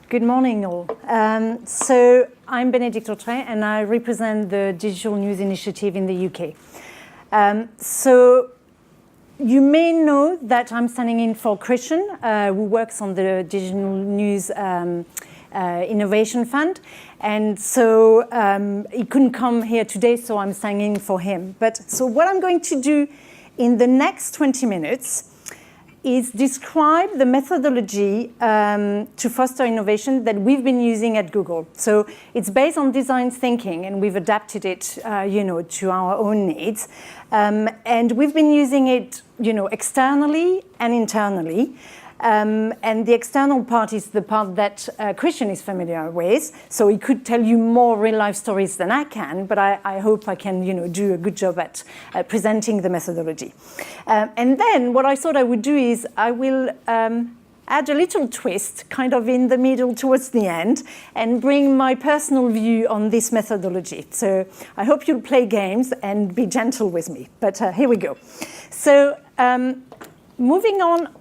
Good morning, all. So I'm Benedicte Autret, and I represent the Digital News Initiative in the UK. So you may know that I'm standing in for Christian, who works on the Digital News Innovation Fund. And so he couldn't come here today, so I'm standing in for him. So what I'm going to do in the next 20 minutes is describe the methodology to foster innovation that we've been using at Google. So it's based on design thinking, and we've adapted it, to our own needs. And we've been using it, externally and internally. And the external part is the part that Christian is familiar with. So he could tell you more real-life stories than I can, but I hope I can, do a good job at presenting the methodology. And then what I thought I would do is I will add a little twist, kind of in the middle towards the end, and bring my personal view on this methodology. So I hope you'll play games and be gentle with me. But here we go. So moving on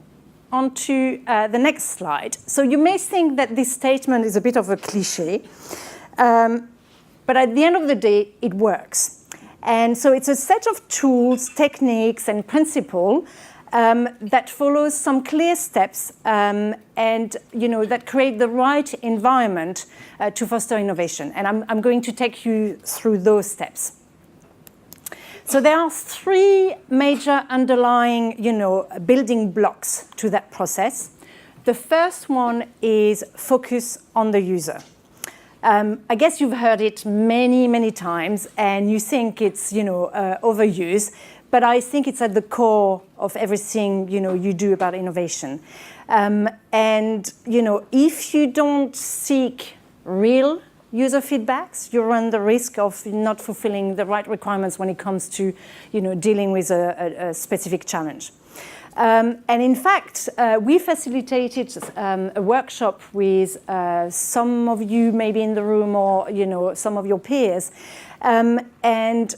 to the next slide. So you may think that this statement is a bit of a cliche, but at the end of the day, it works. And so it's a set of tools, techniques, and principles that follows some clear steps and that create the right environment to foster innovation. And I'm going to take you through those steps. So there are three major underlying, building blocks to that process. The first one is focus on the user. I guess you've heard it many, many times, and you think it's, overused, but I think it's at the core of everything, you do about innovation. If you don't seek real user feedbacks, you run the risk of not fulfilling the right requirements when it comes to, dealing with a specific challenge. And in fact, we facilitated a workshop with some of you maybe in the room or, some of your peers. And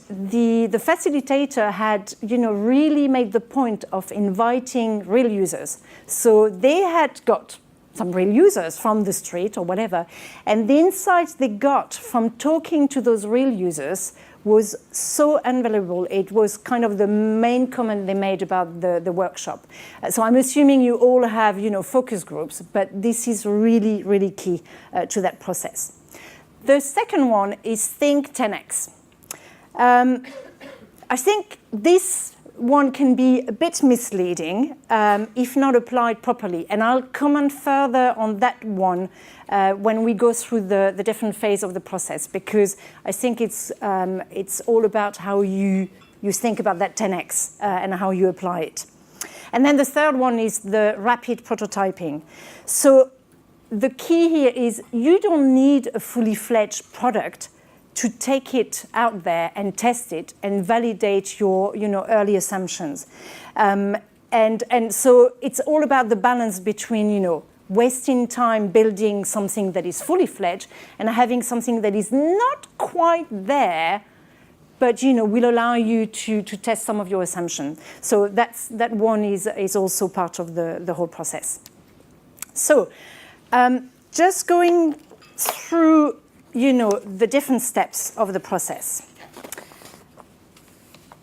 the facilitator had, really made the point of inviting real users. So they had got some real users from the street or whatever. And the insights they got from talking to those real users was so invaluable. It was kind of the main comment they made about the workshop. So I'm assuming you all have, focus groups, but this is really, really key to that process. The second one is think 10x. I think this one can be a bit misleading if not applied properly. And I'll comment further on that one when we go through the different phase of the process, because I think it's all about how you think about that 10x and how you apply it. And then the third one is the rapid prototyping. So the key here is you don't need a fully fledged product to take it out there and test it and validate your, early assumptions. And so it's all about the balance between, wasting time building something that is fully fledged and having something that is not quite there, but, will allow you to test some of your assumptions. So that one is also part of the whole process. So just going through the different steps of the process.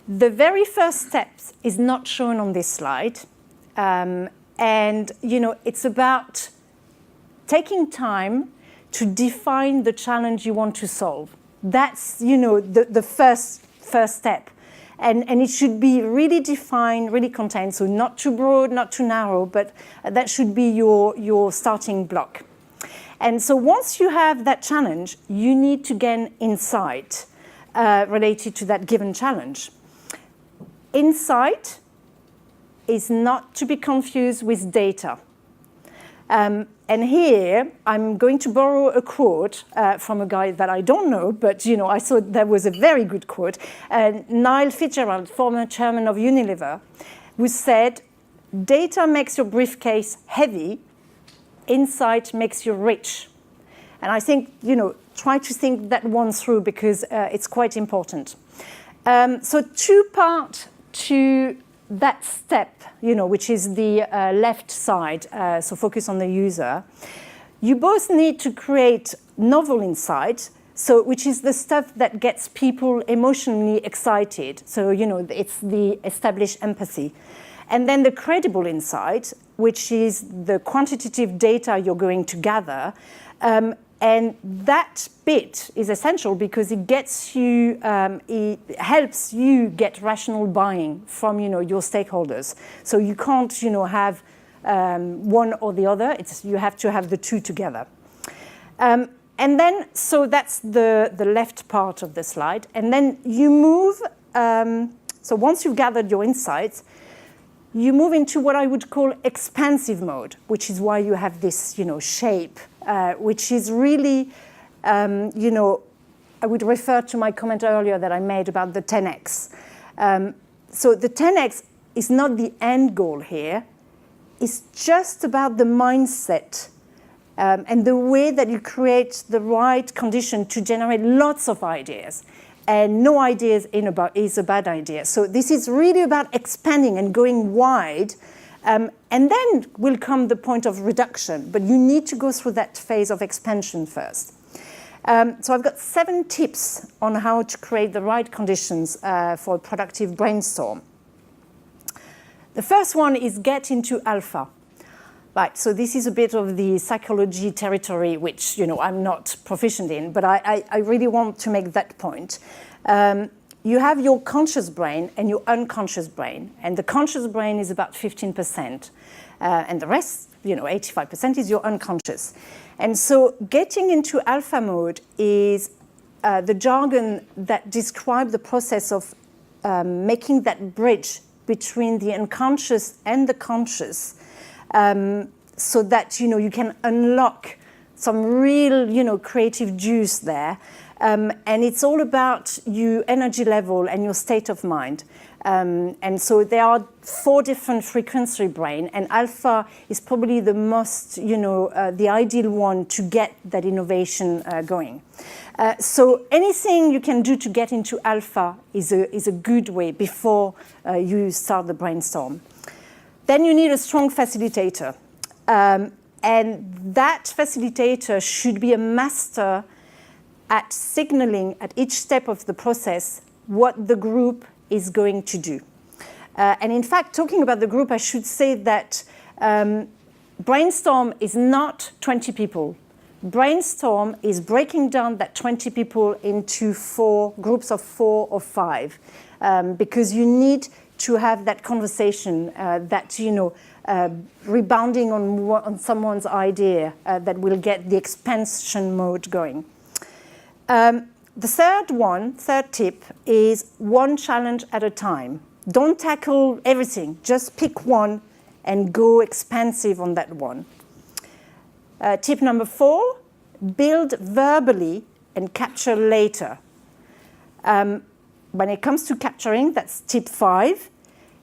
The very first step is not shown on this slide. It's about taking time to define the challenge you want to solve. That's, the first step. And it should be really defined, really contained. So not too broad, not too narrow, but that should be your starting block. And so once you have that challenge, you need to gain insight related to that given challenge. Insight is not to be confused with data. And here, I'm going to borrow a quote from a guy that I don't know, but I thought that was a very good quote. Niall Fitzgerald, former chairman of Unilever, who said, "Data makes your briefcase heavy, insight makes you rich." And I think, try to think that one through, because it's quite important. So two parts to that step, which is the left side, so focus on the user. you both need to create novel insight, so which is the stuff that gets people emotionally excited. So, it's the established empathy. And then the credible insight, which is the quantitative data you're going to gather. And that bit is essential because it gets you, it helps you get rational buying from, your stakeholders. So you can't, have one or the other. You have to have the two together. And then, so that's the left part of the slide. And then you move, so once you've gathered your insights, you move into what I would call expansive mode, which is why you have this, shape, which is really, I would refer to my comment earlier that I made about the 10x. So the 10x is not the end goal here. It's just about the mindset and the way that you create the right condition to generate lots of ideas. And no idea is a bad idea. So this is really about expanding and going wide. And then will come the point of reduction. But you need to go through that phase of expansion first. So I've got 7 tips on how to create the right conditions for a productive brainstorm. The first one is get into alpha. Right, so this is a bit of the psychology territory, which I'm not proficient in, but I really want to make that point. You have your conscious brain and your unconscious brain, and the conscious brain is about 15%, and the rest, 85% is your unconscious. And so getting into alpha mode is the jargon that describes the process of making that bridge between the unconscious and the conscious, so that you can unlock some real creative juice there, and it's all about your energy level and your state of mind. And so there are 4 different frequency brain, and alpha is probably the most the ideal one to get that innovation going. So anything you can do to get into alpha is a good way before you start the brainstorm. Then you need a strong facilitator. And that facilitator should be a master at signaling at each step of the process what the group is going to do. And in fact, talking about the group, I should say that brainstorm is not 20 people. Brainstorm is breaking down that 20 people into 4 groups of 4 or 5, because you need to have that conversation that, rebounding on someone's idea that will get the expansion mode going. The third tip is one challenge at a time. Don't tackle everything. Just pick one and go expansive on that one. Tip number 4, build verbally and capture later. When it comes to capturing, that's tip 5.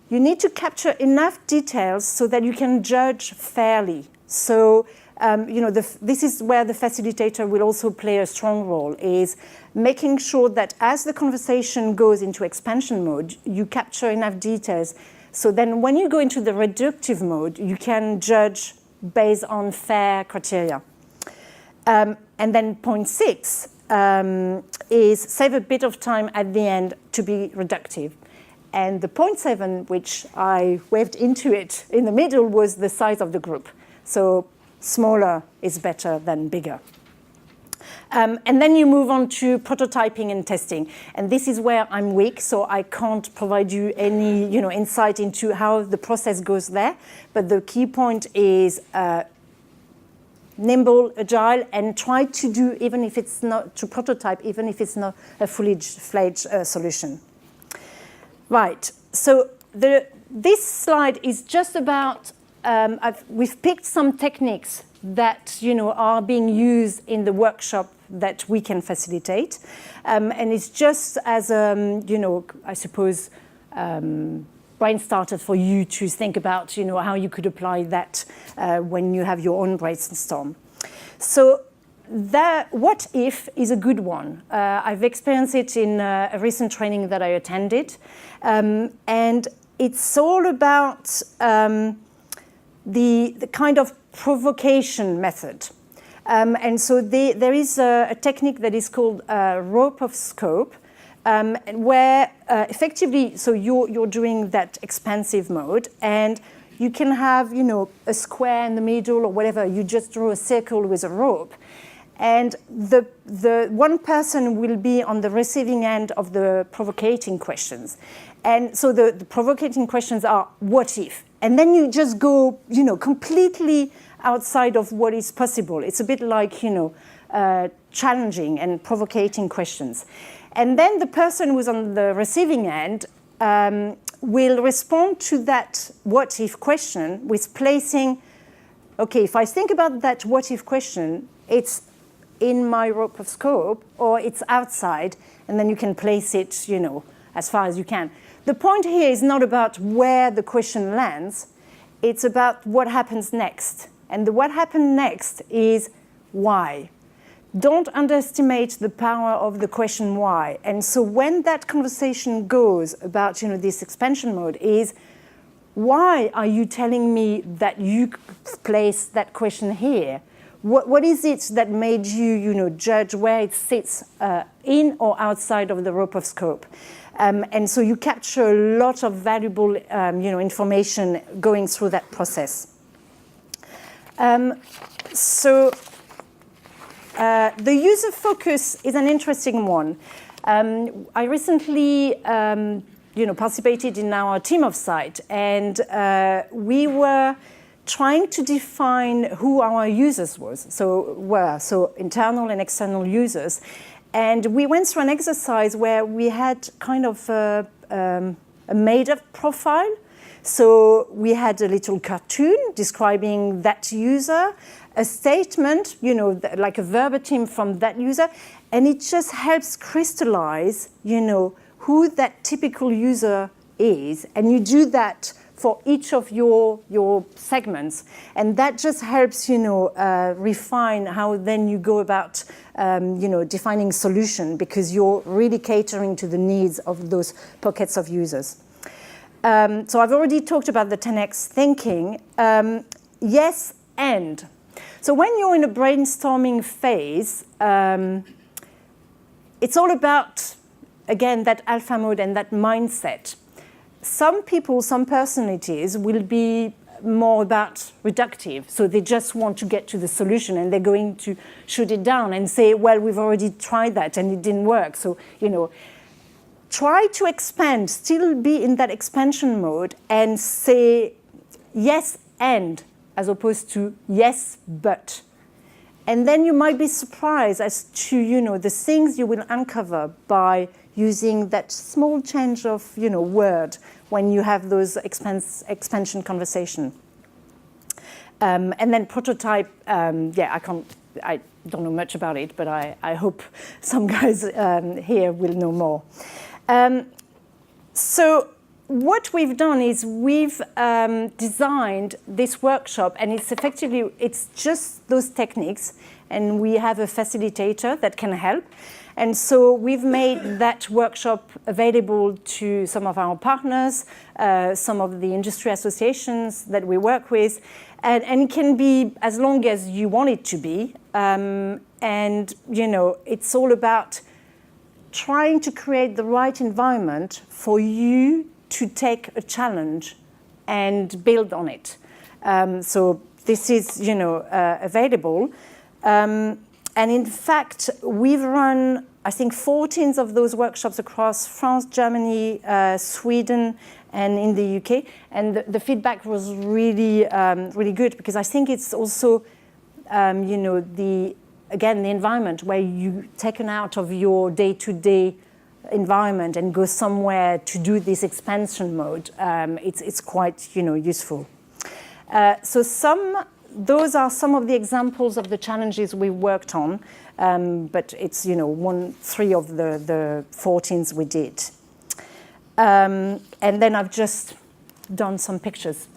You need to capture enough details so that you can judge fairly. So, this is where the facilitator will also play a strong role, is making sure that as the conversation goes into expansion mode, you capture enough details. So then when you go into the reductive mode, you can judge based on fair criteria. And then point 6 is save a bit of time at the end to be reductive. And the point 7, which I waved into it in the middle, was the size of the group. So smaller is better than bigger. And then you move on to prototyping and testing. And this is where I'm weak, so I can't provide you any insight into how the process goes there. But the key point is nimble, agile, and try to do, even if it's not to prototype, even if it's not a fully fledged solution. Right, so this slide is just about, we've picked some techniques that are being used in the workshop that we can facilitate. And it's just as, I suppose, brain starter for you to think about, how you could apply that when you have your own brainstorm. So that what if is a good one. I've experienced it in a recent training that I attended. And it's all about the kind of provocation method. And so there is a technique that is called rope of scope, where effectively, so you're doing that expansive mode, and you can have, a square in the middle or whatever. You just draw a circle with a rope. And the one person will be on the receiving end of the provocating questions. And so the provocating questions are, what if? And then you just go, completely outside of what is possible. It's a bit like, challenging and provocating questions. And then the person who's on the receiving end will respond to that what if question with placing, okay, if I think about that what if question, it's in my rope of scope or it's outside, and then you can place it, as far as you can. The point here is not about where the question lands, it's about what happens next. And what happened next is why. Don't underestimate the power of the question why. And so when that conversation goes about, this expansion mode is, why are you telling me that you place that question here? What is it that made you, judge where it sits in or outside of the rope of scope? And so you capture a lot of valuable, information going through that process. The user focus is an interesting one. I recently, participated in our team of site, and we were trying to define who our users were, so internal and external users. And we went through an exercise where we had kind of a made-up profile. So we had a little cartoon describing that user, a statement, like a verbatim from that user, and it just helps crystallize, who that typical user is, and you do that for each of your segments, and that just helps, refine how then you go about, defining solution, because you're really catering to the needs of those pockets of users. So I've already talked about the 10x thinking. Yes, and. So when you're in a brainstorming phase, it's all about, again, that alpha mode and that mindset. Some people, some personalities will be more about reductive. So they just want to get to the solution, and they're going to shoot it down and say, well, we've already tried that and it didn't work. So, try to expand, still be in that expansion mode and say yes and, as opposed to yes but. And then you might be surprised as to, the things you will uncover by using that small change of, word when you have those expansion conversation. And then prototype, I don't know much about it, but I hope some guys here will know more. So what we've done is we've designed this workshop, and it's just those techniques, and we have a facilitator that can help. And so we've made that workshop available to some of our partners, some of the industry associations that we work with, and it can be as long as you want it to be. And, it's all about trying to create the right environment for you to take a challenge and build on it. So this is, available. And in fact, we've run, I think, 14 of those workshops across France, Germany, Sweden, and in the UK. And the feedback was really, really good, because I think it's also, the environment where you taken out of your day-to-day environment and go somewhere to do this expansion mode. It's quite, useful. Those are some of the examples of the challenges we worked on, but it's, 3 of the 14s we did. And then I've just done some pictures.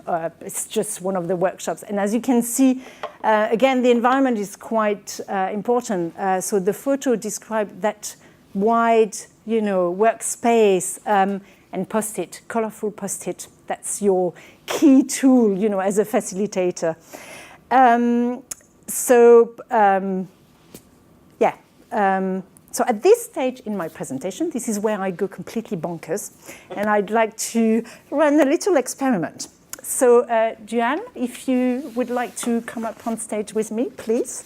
It's just one of the workshops. And as you can see, again, the environment is quite important. So the photo described that wide, workspace, and post-it, colorful post-it. That's your key tool, as a facilitator. So at this stage in my presentation, this is where I go completely bonkers, and I'd like to run a little experiment. So, Juan, if you would like to come up on stage with me, please.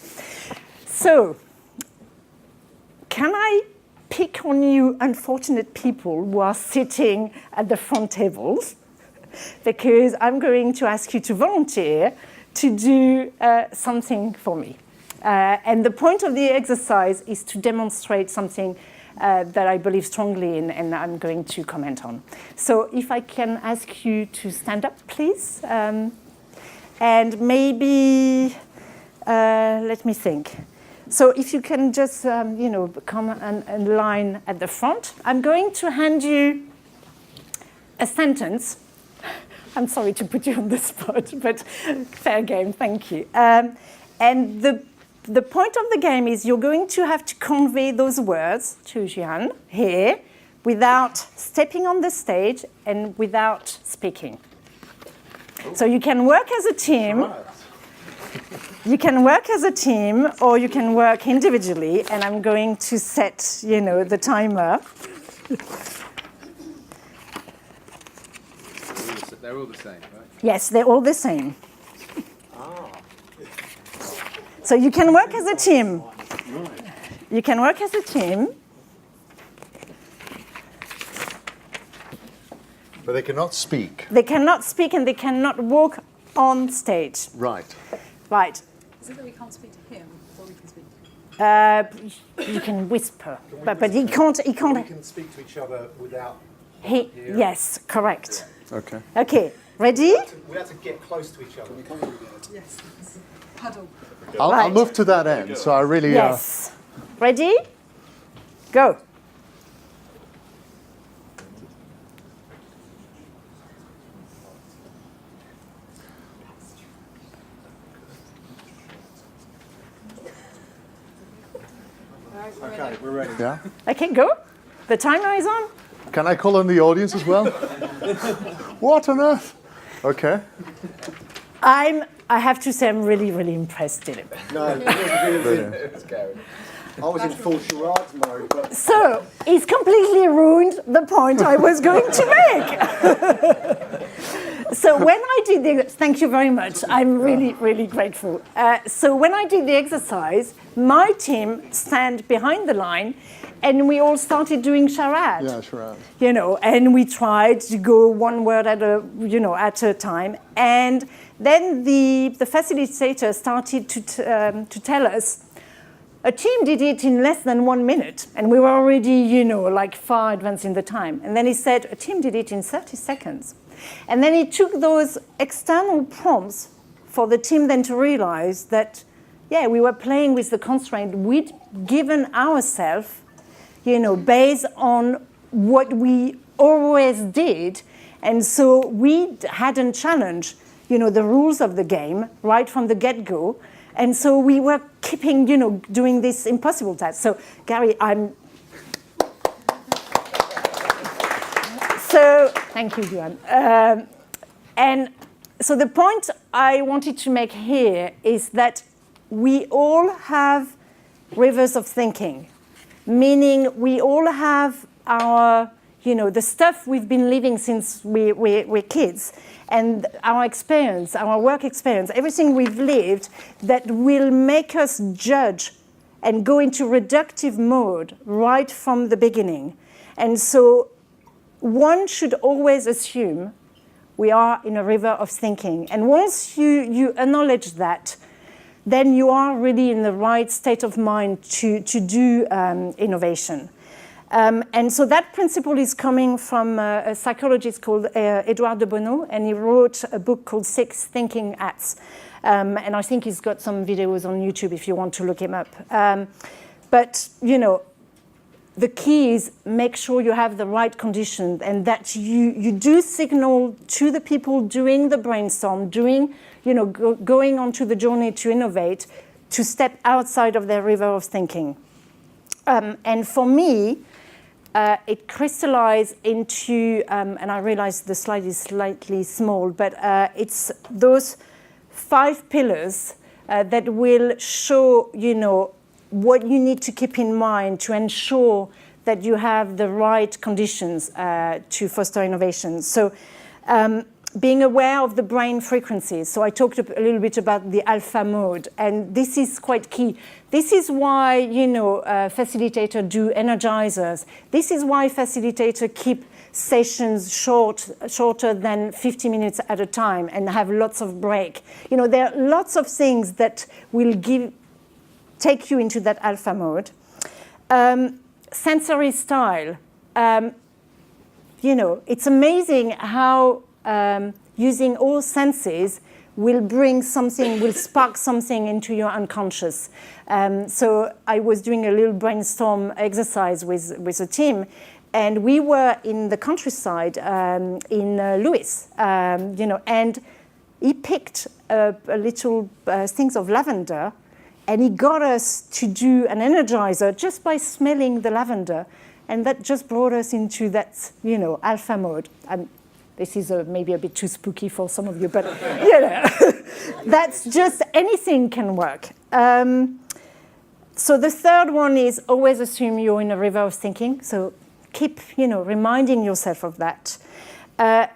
So, can I pick on you unfortunate people who are sitting at the front tables? Because I'm going to ask you to volunteer to do something for me. And the point of the exercise is to demonstrate something that I believe strongly in and I'm going to comment on. So if I can ask you to stand up, please. And maybe, let me think. So if you can just, come and line at the front. I'm going to hand you a sentence. I'm sorry to put you on the spot, but fair game, thank you. And the point of the game is you're going to have to convey those words to Juan here without stepping on the stage and without speaking. So you can work as a team. You can work as a team or you can work individually, and I'm going to set, the timer. They're all the same, right? Yes, they're all the same. So you can work as a team. You can work as a team. But they cannot speak. They cannot speak and they cannot walk on stage. Right. Right. Is it that we can't speak to him, or we can speak to him? You can whisper, but he can't. We can speak to each other without. Yes, correct. Okay. Okay, ready? We have to get close to each other. Yes. Huddle. I'll move to that end. So I really. Yes. Ready? Go. Okay, we're ready. Yeah. Okay, go. The timer is on. Can I call on the audience as well? What on earth? Okay. I have to say I'm really, really impressed, Dylan. No, It's scary. I was in full charades mode, but So, he's completely ruined the point I was going to make. So when I did thank you very much. I'm really, really grateful. So when I did the exercise, my team stand behind the line and we all started doing charades. Yeah, charades. And we tried to go one word at a time. And then the facilitator started to tell us, a team did it in less than 1 minute, and we were already, far advanced in the time. And then he said, a team did it in 30 seconds. And then he took those external prompts for the team then to realize that, we were playing with the constraint we'd given ourselves, based on what we always did. And so we hadn't challenged, the rules of the game right from the get-go. And so we were keeping, doing this impossible task. So, Gary, thank you, Juan. And so the point I wanted to make here is that we all have rivers of thinking, meaning we all have our, the stuff we've been living since we're kids. And our experience, our work experience, everything we've lived that will make us judge and go into reductive mode right from the beginning. And so one should always assume we are in a river of thinking. And once you acknowledge that, then you are really in the right state of mind to do innovation. And so that principle is coming from a psychologist called Edouard de Bono, and he wrote a book called 6 Thinking Acts. And I think he's got some videos on YouTube if you want to look him up. But, the key is make sure you have the right conditions and that you do signal to the people doing the brainstorm, going onto the journey to innovate, to step outside of their river of thinking. And for me, it crystallized into, and I realize the slide is slightly small, but it's those 5 pillars that will show, what you need to keep in mind to ensure that you have the right conditions to foster innovation. So being aware of the brain frequencies. So I talked a little bit about the alpha mode, and this is quite key. This is why, facilitators do energizers. This is why facilitators keep sessions shorter than 50 minutes at a time and have lots of break. There are lots of things that will take you into that alpha mode. Sensory style. It's amazing how using all senses will spark something into your unconscious. So I was doing a little brainstorm exercise with a team, and we were in the countryside in Lewis, and he picked a little things of lavender, and he got us to do an energizer just by smelling the lavender, and that just brought us into that, alpha mode. This is maybe a bit too spooky for some of you, but that's just anything can work. So the third one is always assume you're in a river of thinking. So keep, reminding yourself of that.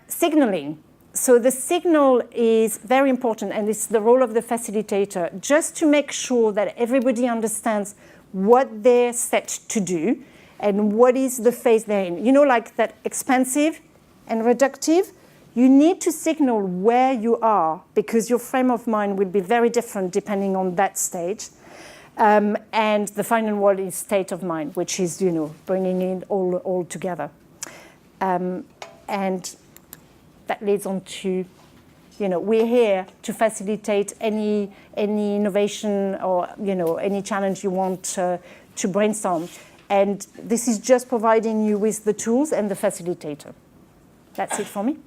Signaling. So the signal is very important, and it's the role of the facilitator, just to make sure that everybody understands what they're set to do and what is the phase they're in. Like that expansive and reductive, you need to signal where you are, because your frame of mind will be very different depending on that stage. And the final word is state of mind, which is, bringing it all together. And that leads on to, we're here to facilitate any innovation or, any challenge you want to brainstorm. And this is just providing you with the tools and the facilitator. That's it for me.